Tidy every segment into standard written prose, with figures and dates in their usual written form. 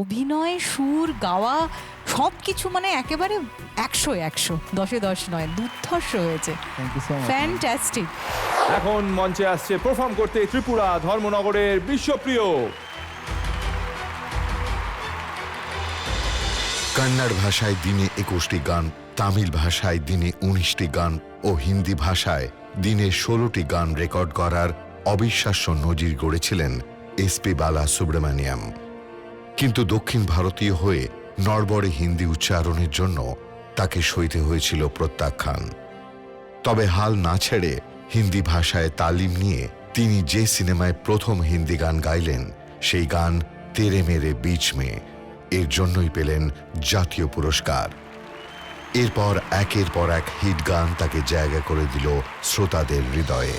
অভিনয়, সুর, গাওয়া সব কিছু মানে একেবারে 100 10-এ 10 নয়, দুর্ধর্ষ হয়েছে। Thank you so much. Fantastic. এখন মঞ্চে আসছে পারফর্ম করতে ত্রিপুরা ধর্মনগরের বিশ্বপ্রিয়। কন্নড় ভাষায় দিনে 21টি গান, তামিল ভাষায় দিনে 19টি গান ও হিন্দি ভাষায় দিনে 16টি গান রেকর্ড করার অবিশ্বাস্য নজির গড়েছিলেন এসপি বালা সুব্রমণিয়াম। কিন্তু দক্ষিণ ভারতীয় হয়ে নড়বড়ে হিন্দি উচ্চারণের জন্য তাকে সইতে হয়েছিল প্রত্যাখ্যান। তবে হাল না ছেড়ে হিন্দি ভাষায় তালিম নিয়ে তিনি যে সিনেমায় প্রথম হিন্দি গান গাইলেন সেই গান তেরে মেরে বীচ মে, এর জন্যই পেলেন জাতীয় পুরস্কার। এরপর একের পর এক হিট গান তাকে জায়গা করে দিল শ্রোতাদের হৃদয়ে।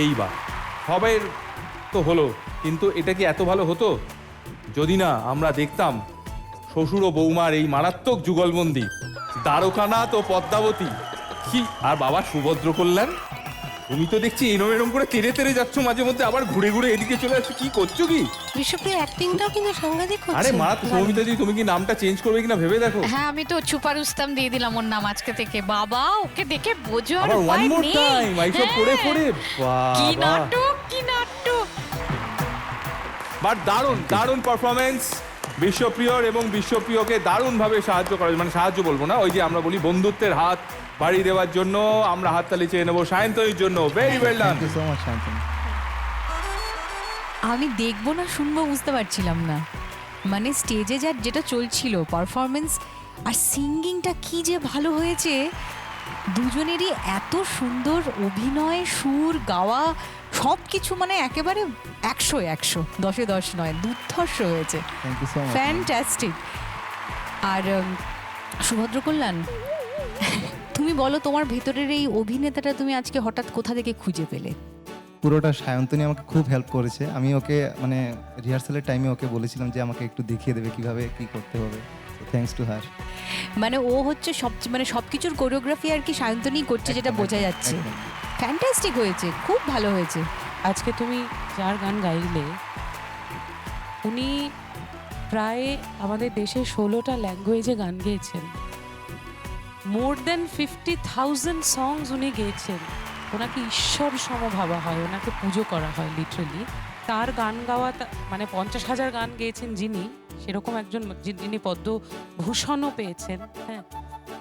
এইবার সবের তো হলো, কিন্তু এটা কি এত ভালো হতো যদি না আমরা দেখতাম শ্বশুর ও বৌমার এই মারাত্মক যুগলবন্দি, দ্বারকানাথ ও পদ্মাবতী। কি আর বাবা সুভদ্র কল্যাণ, তুমি তো দেখছি এরম করে তেরে তেরে যাচ্ছ, মাঝে মধ্যে আবার ঘুরে ঘুরে এদিকে চলে আসছো, কি করছো কি? বিশ্বপ্রিয় অ্যাক্টিংটাও কিন্তু সাংঘাতিক হচ্ছে। আরে মারাত্মক। সৌমিতাদি, তুমি কি নামটা চেঞ্জ করবে কিনা ভেবে দেখো। হ্যাঁ, আমি তো চুপা রুস্তম দিয়ে দিলাম ওর নাম আজকে থেকে। বাবা, ওকে দেখে বোঝো আর আবার ওয়ান উপায় মোর নেই। টাইম এইসব করে করে কি বাবা। নাটক, কি নাটক। বাট দারুণ দারুণ পারফরমেন্স বিশ্বপ্রিয়র, এবং বিশ্বপ্রিয়কে দারুণভাবে সাহায্য করা, মানে সাহায্য বলবো না, ওই যে আমরা বলি বন্ধুত্বের হাত বাড়িয়ে দেওয়ার জন্য আমরা হাততালি চেয়ে নেবো সায়ন্তনীর জন্য। Very well done. Thank you so much Shantanu. আমি দেখবো না শুনবো বুঝতে পারছিলাম না, মানে স্টেজে যেটা চলছিল পারফরমেন্স আর সিঙ্গিংটা কি যে ভালো হয়েছে। দুজনেরই এত সুন্দর অভিনয়, সুর, গাওয়া সব কিছু মানে একেবারে 100 10-এ 10 নয়, দুর্ধর্ষ হয়েছে। Thank you so much. Fantastic. আর সুভদ্র কল্যাণ, তুমি বলো তোমার ভেতরের এই অভিনেতাটা তুমি আজকে হঠাৎ কোথা থেকে খুঁজে পেলে? পুরোটা সায়ন্তনী আমাকে খুব হেল্প করেছে। আমি ওকে মানে রিহার্সালের টাইমে ওকে বলেছিলাম যে আমাকে একটু দেখিয়ে দেবে কিভাবে কি করতে হবে। Thanks to her. মানে ও হচ্ছে মানে সবকিছুর কোরিওগ্রাফি আর কি সায়ন্তনী করছে, যেটা বোঝা যাচ্ছে। ফ্যান্টাস্টিক হয়েছে, খুব ভালো হয়েছে। আজকে তুমি যার গান গাইলে, উনি প্রায় আমাদের দেশে 16টা ল্যাঙ্গুয়েজে গান গেয়েছেন। মোর দেন 50,000 সংস উনি গেয়েছেন। ওনাকে ঈশ্বর সম ভাবা হয়, ওনাকে পুজো করা হয় লিটারেলি। তার গান গাওয়া মানে 50,000 গান গেয়েছেন যিনি, সেরকম একজন যিনি পদ্মভূষণও পেয়েছেন। হ্যাঁ,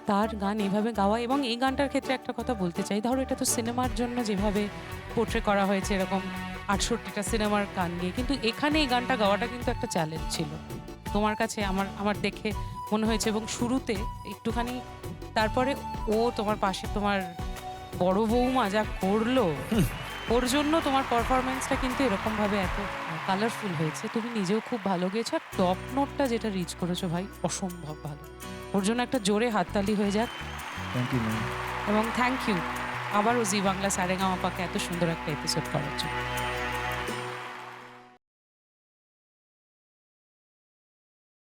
তার গান এভাবে গাওয়া, এবং এই গানটার ক্ষেত্রে একটা কথা বলতে চাই, ধরো এটা তো সিনেমার জন্য যেভাবে পোর্ট্রে করা হয়েছে এরকম 68টা সিনেমার গান নিয়ে, কিন্তু এখানে এই গানটা গাওয়াটা কিন্তু একটা চ্যালেঞ্জ ছিল তোমার কাছে, আমার দেখে মনে হয়েছে। এবং শুরুতে একটুখানি, তারপরে ও তোমার পাশে তোমার বড় বৌমা যা করলো, ওর জন্য তোমার পারফরমেন্সটা কিন্তু এরকমভাবে এত কালারফুল হয়েছে। তুমি নিজেও খুব ভালো গেছো, আর টপ নোটটা যেটা রিচ করেছো ভাই, অসম্ভব ভালো। ওর জন্য একটা জোরে হাততালি হয়ে যাক। Thank you ma'am. এবং থ্যাংক ইউ আবারও জি বাংলা সারেগামাপাকে এত সুন্দর একটা এপিসোড করার জন্য।